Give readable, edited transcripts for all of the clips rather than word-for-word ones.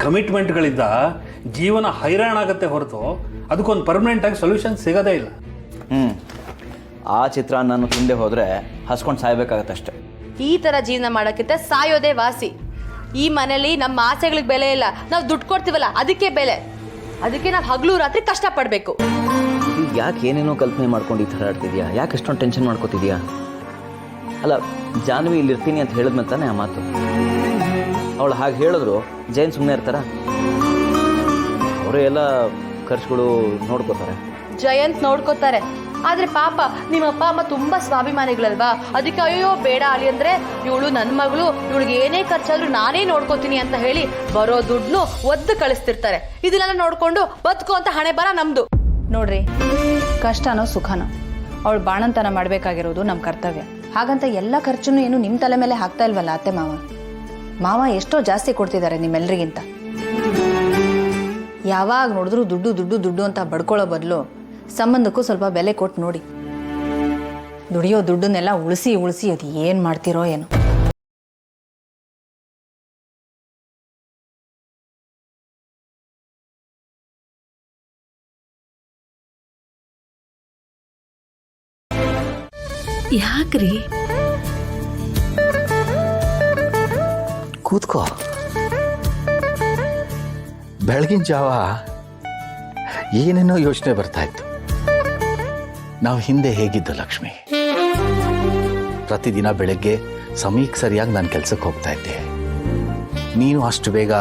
ಕಮಿಟ್ಮೆಂಟ್ಗಳಿಂದ ಜೀವನ ಹೈರಾಣಾಗತ್ತೆ ಹೊರತು ಅದಕ್ಕೊಂದು ಪರ್ಮನೆಂಟಾಗಿ ಸೊಲ್ಯೂಷನ್ ಸಿಗೋದೇ ಇಲ್ಲ. ಆ ಚಿತ್ರ ನಾನು ಹಿಂದೆ ಹೋದರೆ ಹಸ್ಕೊಂಡು ಸಾಯ್ಬೇಕಾಗತ್ತಷ್ಟೆ. ಈ ಥರ ಜೀವನ ಮಾಡೋಕ್ಕಿಂತ ಸಾಯೋದೇ ವಾಸಿ. ಈ ಮನೇಲಿ ನಮ್ಮ ಆಸೆಗಳಿಗೆ ಬೆಲೆ ಇಲ್ಲ, ನಾವು ದುಡ್ಡು ಕೊಡ್ತೀವಲ್ಲ ಅದಕ್ಕೆ ಬೆಲೆ. ಅದಕ್ಕೆ ನಾವು ಹಗಲು ರಾತ್ರಿ ಕಷ್ಟಪಡಬೇಕು. ಈಗ ಯಾಕೆ ಏನೇನೋ ಕಲ್ಪನೆ ಮಾಡ್ಕೊಂಡು ಈ ಥರ ಆಡ್ತಿದ್ಯಾ? ಯಾಕೆ ಅಷ್ಟೊಂದು ಟೆನ್ಷನ್ ಮಾಡ್ಕೋತಿದ್ಯಾ? ಅಲ್ಲ, ಜಾನ್ವಿ ಇಲ್ಲಿ ಇರ್ತೀನಿ ಅಂತ ಹೇಳಿದ್ಮೇಲೆ ತಾನೇ ಆ ಮಾತು. ಅವಳು ಹಾಗೆ ಹೇಳಿದ್ರು ಜೈನ್ ಸುಮ್ಮನೆ ಇರ್ತಾರ? ಅವರು ಎಲ್ಲ ಖರ್ಚುಗಳು ನೋಡ್ಕೋತಾರೆ. ಜಯಂತ್ ನೋಡ್ಕೋತಾರೆ, ಆದ್ರೆ ಪಾಪ ನಿಮ್ಮ ಅಪ್ಪ ಅಮ್ಮ ತುಂಬಾ ಸ್ವಾಭಿಮಾನಿಗಳಲ್ವಾ, ಅದಕ್ಕೆ ಅಯ್ಯೋ ಬೇಡ ಅಳಿ ಅಂದ್ರೆ ಇವಳು ನನ್ನ ಮಗಳು, ಇವಳಿಗೆ ಏನೇ ಖರ್ಚಾದ್ರೂ ನಾನೇ ನೋಡ್ಕೋತೀನಿ ಅಂತ ಹೇಳಿ ಬರೋ ದುಡ್ಡು ಒದ್ದು ಕಳಿಸ್ತಿರ್ತಾರೆ. ಇದನ್ನೆಲ್ಲ ನೋಡ್ಕೊಂಡು ಬದುಕೋ ಅಂತ ಹಣೆ ಬರ ನಮ್ದು. ನೋಡ್ರಿ, ಕಷ್ಟನೋ ಸುಖನೋ ಅವಳು ಬಾಣಂತನ ಮಾಡಬೇಕಾಗಿರೋದು ನಮ್ಮ ಕರ್ತವ್ಯ. ಹಾಗಂತ ಎಲ್ಲ ಖರ್ಚನ್ನು ಏನು ನಿಮ್ಮ ತಲೆ ಮೇಲೆ ಹಾಕ್ತಾ ಇಲ್ವಲ್ಲ ಅತ್ತೆ ಮಾವ ಎಷ್ಟೋ ಜಾಸ್ತಿ ಕೊಡ್ತಿದ್ದಾರೆ ನಿಮ್ಮೆಲ್ಲರಿಗಿಂತ. ಯಾವಾಗ ನೋಡಿದ್ರು ದುಡ್ಡು ದುಡ್ಡು ದುಡ್ಡು ಅಂತ ಬಡ್ಕೊಳ್ಳೋ ಬದಲು ಸಂಬಂಧಕ್ಕೂ ಸ್ವಲ್ಪ ಬೆಲೆ ಕೊಟ್ಟು ನೋಡಿ. ದುಡಿಯೋ ದುಡ್ಡನ್ನೆಲ್ಲ ಉಳಿಸಿ ಅದು ಏನು ಮಾಡ್ತಿರೋ ಏನು. ಯಾಕ್ರಿ? ಕೂತ್ಕೋ. ಬೆಳಗಿನ ಜಾವ ಏನೇನೋ ಯೋಚನೆ ಬರ್ತಾ ಇತ್ತು. ನಾವು ಹಿಂದೆ ಹೇಗಿದ್ದು ಲಕ್ಷ್ಮಿ, ಪ್ರತಿದಿನ ಬೆಳಗ್ಗೆ ಸಮಯಕ್ಕೆ ಸರಿಯಾಗಿ ನಾನು ಕೆಲಸಕ್ಕೆ ಹೋಗ್ತಾ ಇದ್ದೆ. ನೀನು ಅಷ್ಟು ಬೇಗ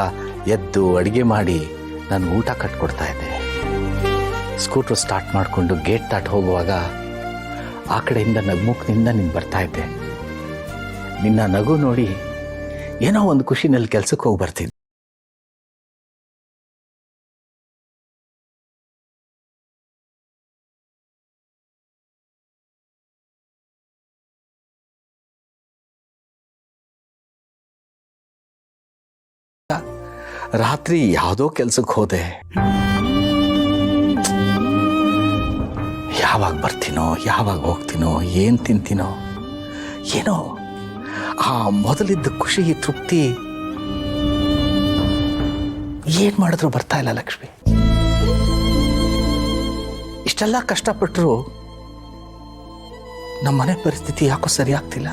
ಎದ್ದು ಅಡುಗೆ ಮಾಡಿ ನನಗೆ ಊಟ ಕಟ್ಕೊಡ್ತಾ ಇದ್ದೆ. ಸ್ಕೂಟ್ರು ಸ್ಟಾರ್ಟ್ ಮಾಡಿಕೊಂಡು ಗೇಟ್ ದಾಟ್ ಹೋಗುವಾಗ ಆ ಕಡೆಯಿಂದ ನಗ್ಮುಖದಿಂದ ನೀನು ಬರ್ತಾ ಇದ್ದೆ. ನಿನ್ನ ನಗು ನೋಡಿ ಏನೋ ಒಂದು ಖುಷಿನಲ್ಲಿ ಕೆಲಸಕ್ಕೆ ಹೋಗಿ ಬರ್ತಿದ್ದೆ. ರಾತ್ರಿ ಯಾವುದೋ ಕೆಲ್ಸಕ್ಕೆ ಹೋದೆ. ಯಾವಾಗ ಬರ್ತೀನೋ, ಯಾವಾಗ ಹೋಗ್ತೀನೋ, ಏನು ತಿಂತೀನೋ ಏನೋ ಆ ಮೊದಲಿದ್ದ ಖುಷಿ ತೃಪ್ತಿ ಏನು ಮಾಡಿದ್ರು ಬರ್ತಾ ಇಲ್ಲ ಲಕ್ಷ್ಮಿ. ಇಷ್ಟೆಲ್ಲ ಕಷ್ಟಪಟ್ಟರು ನಮ್ಮ ಮನೆ ಪರಿಸ್ಥಿತಿ ಯಾಕೋ ಸರಿ ಆಗ್ತಿಲ್ಲ.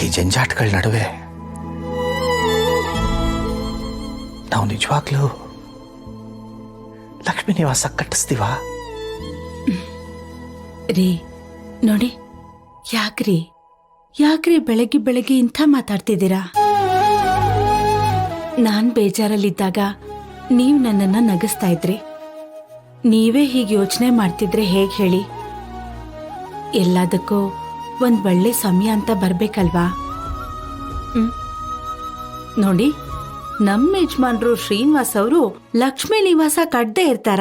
ಈ ಜಂಜಾಟಗಳ ನಡುವೆ ನಾವು ನಿಜವಾಗ್ಲೂ ಲಕ್ಷ್ಮಿ ನಿವಾಸ ಕಟ್ಟಿಸ್ತೀವ? ರೀ ನೋಡಿ, ಯಾಕ್ರಿ ಬೆಳಗ್ಗೆ ಇಂಥ ಮಾತಾಡ್ತಿದ್ದೀರಾ? ನಾನ್ ಬೇಜಾರಲ್ಲಿದ್ದಾಗ ನೀವು ನನ್ನನ್ನ ನಗಿಸ್ತಾ ಇದ್ರಿ. ನೀವೇ ಹೀಗೆ ಯೋಚನೆ ಮಾಡ್ತಿದ್ರೆ ಹೇಗೆ ಹೇಳಿ? ಎಲ್ಲದಕ್ಕೂ ಒಂದ್ ಒಳ್ಳೆ ಸಮಯ ಅಂತ ಬರ್ಬೇಕಲ್ವಾ? ನೋಡಿ, ನಮ್ಮ ಯಜಮಾನ್ರು ಶ್ರೀನಿವಾಸ್ ಅವರು ಲಕ್ಷ್ಮೀ ನಿವಾಸ ಕಟ್ಟದೇ ಇರ್ತಾರ?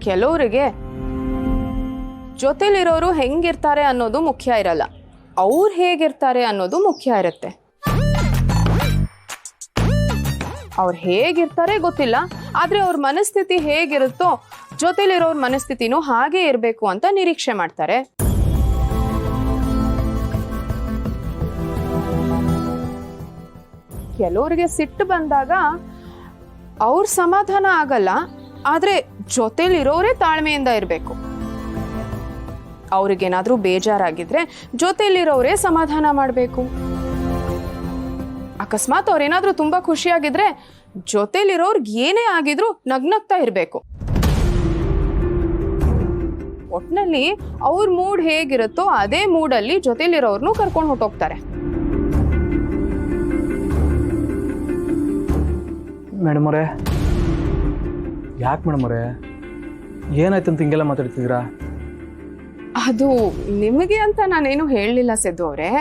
ಕೆಲವರಿಗೆ ಜೊತೆಲಿರೋರು ಹೆಂಗಿರ್ತಾರೆ ಅನ್ನೋದು ಮುಖ್ಯ ಇರಲ್ಲ, ಅವ್ರು ಹೇಗಿರ್ತಾರೆ ಅನ್ನೋದು ಮುಖ್ಯ ಇರುತ್ತೆ. ಅವ್ರು ಹೇಗಿರ್ತಾರೆ ಗೊತ್ತಿಲ್ಲ, ಆದ್ರೆ ಅವ್ರ ಮನಸ್ಥಿತಿ ಹೇಗಿರುತ್ತೋ ಜೊತೆಲಿರೋರ್ ಮನಸ್ಥಿತಿನೂ ಹಾಗೆ ಇರಬೇಕು ಅಂತ ನಿರೀಕ್ಷೆ ಮಾಡ್ತಾರೆ. ಕೆಲವರಿಗೆ ಸಿಟ್ಟು ಬಂದಾಗ ಅವ್ರ ಸಮಾಧಾನ ಆಗಲ್ಲ, ಆದ್ರೆ ಜೊತೆಲಿರೋರೇ ತಾಳ್ಮೆಯಿಂದ ಇರಬೇಕು. ಅವ್ರಿಗೇನಾದ್ರೂ ಬೇಜಾರಾಗಿದ್ರೆ ಜೊತೆಲಿರೋರೇ ಸಮಾಧಾನ ಮಾಡಬೇಕು. ಅಕಸ್ಮಾತ್ ಅವ್ರೇನಾದ್ರೂ ತುಂಬಾ ಖುಷಿಯಾಗಿದ್ರೆ ಜೊತೆಲಿರೋರ್ಗೆ ಏನೇ ಆಗಿದ್ರು ನಗ್ನಗ್ತಾ ಇರಬೇಕು. ಒಟ್ನಲ್ಲಿ ಅವ್ರ ಮೂಡ್ ಹೇಗಿರುತ್ತೋ ಅದೇ ಮೂಡಲ್ಲಿ ಜೊತೆಲಿರೋರ್ನು ಕರ್ಕೊಂಡು ಹೊಟ್ಟೋಗ್ತಾರೆ. ಮೇಡಮ್ ಅವರೇ, ಯಾಕೆ ಮೇಡಮ್ ಅವರೇ ಏನಾಯ್ತು ಅಂತ ಹಿಂಗೆಲ್ಲ ಮಾತಾಡ್ತಿದ್ದೀರಾ? ಅದು ನಿಮಗೆ ಅಂತ ನಾನೇನು ಹೇಳಲಿಲ್ಲ ಸಿದ್ದು ಅವರೇ,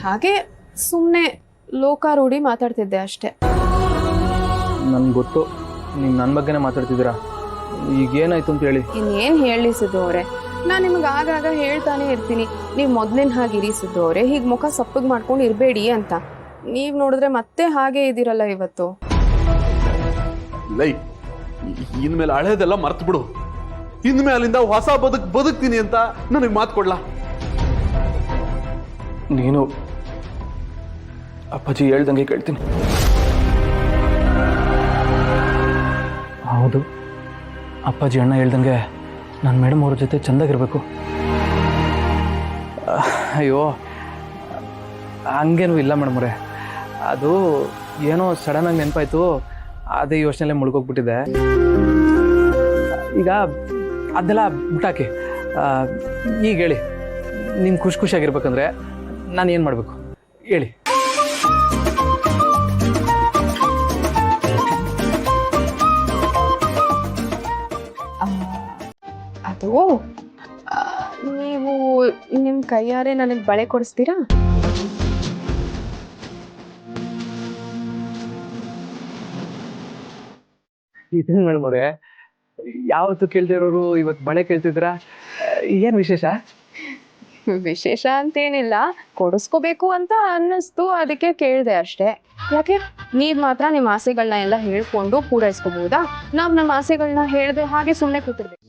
ಹಾಗೆ ಸುಮ್ಮನೆ ಲೋಕಾರೂಢಿ ಮಾತಾಡ್ತಿದ್ದೆ ಅಷ್ಟೇ. ನನ್ಗೆ ಗೊತ್ತು ನೀವು ನನ್ನ ಬಗ್ಗೆನೇ ಮಾತಾಡ್ತಿದ್ದೀರಾ. ಈಗೇನಾಯ್ತು ಅಂತ ಹೇಳಿ. ಇನ್ನೇನು ಹೇಳಿ ಸಿದ್ದು ಅವರೇ, ನಾನು ನಿಮ್ಗೆ ಆಗಾಗ ಹೇಳ್ತಾನೆ ಇರ್ತೀನಿ, ನೀವು ಮೊದಲಿನ ಹಾಗೆ ಇರಿ ಸಿದ್ದು ಅವರೇ, ಹೀಗೆ ಮುಖ ಸಪ್ಪಗೆ ಮಾಡ್ಕೊಂಡು ಇರಬೇಡಿ ಅಂತ. ನೀವು ನೋಡಿದ್ರೆ ಮತ್ತೆ ಹಾಗೆ ಇದ್ದೀರಲ್ಲ ಇವತ್ತು. ಲೈ, ಇನ್ಮೇಲೆ ಹಳೇದೆಲ್ಲ ಮರ್ತು ಬಿಡು. ಇನ್ಮೇಲೆ ಅಲ್ಲಿಂದ ಹೊಸ ಬದುಕ್ತೀನಿ ಅಂತ ನನಗೆ ಮಾತು ಕೊಡ್ಲಾ? ನೀನು ಅಪ್ಪಾಜಿ ಹೇಳ್ದಂಗೆ ಕೇಳ್ತೀನಿ. ಹೌದು, ಅಪ್ಪಾಜಿ ಅಣ್ಣ ಹೇಳ್ದಂಗೆ ನಾನು ಮೇಡಮ್ ಅವ್ರ ಜೊತೆ ಚೆಂದಾಗಿರ್ಬೇಕು. ಅಯ್ಯೋ ಹಂಗೇನೂ ಇಲ್ಲ ಮೇಡಮ್ ಅವರೇ, ಅದು ಏನೋ ಸಡನ್ನಾಗಿ ನೆನಪಾಯ್ತು, ಅದೇ ಯೋಚನೆಯಲ್ಲೇ ಮುಳುಗೋಗ್ಬಿಟ್ಟಿದೆ. ಈಗ ಅದೆಲ್ಲ ಬಿಟ್ಟಾಕಿ. ಈಗ ಹೇಳಿ, ನಿಮ್ಗೆ ಖುಷಿಯಾಗಿರ್ಬೇಕಂದ್ರೆ ನಾನು ಏನು ಮಾಡಬೇಕು ಹೇಳಿ. ಅದು ನೀವು ನಿಮ್ಮ ಕೈಯಾರೆ ನನಗೆ ಬಳೆ ಕೊಡಿಸ್ತೀರಾ? ಇದೇನು ಮೇಡಮ್ ಅವರೇ, ಯಾವತ್ತು ಕೇಳ್ತಿರೋರು ಇವತ್ತು ಬಳೆ ಕೇಳ್ತಿದ್ದೀರಾ? ಏನು ವಿಶೇಷ? ವಿಶೇಷ ಅಂತೇನಿಲ್ಲ, ಕೊಡಿಸ್ಕೋಬೇಕು ಅಂತ ಅನ್ನಿಸ್ತು, ಅದಕ್ಕೆ ಕೇಳಿದೆ ಅಷ್ಟೇ. ಯಾಕೆ ನೀವ್ ಮಾತ್ರ ನಿಮ್ಮ ಆಸೆಗಳನ್ನ ಎಲ್ಲ ಹೇಳ್ಕೊಂಡು ಪೂರೈಸ್ಕೋಬಹುದಾ? ನಾವ್ ನಮ್ಮ ಆಸೆಗಳನ್ನ ಹೇಳ್ದೆ ಹಾಗೆ ಸುಮ್ಮನೆ ಕೂತಿರ್ಬೇಕು.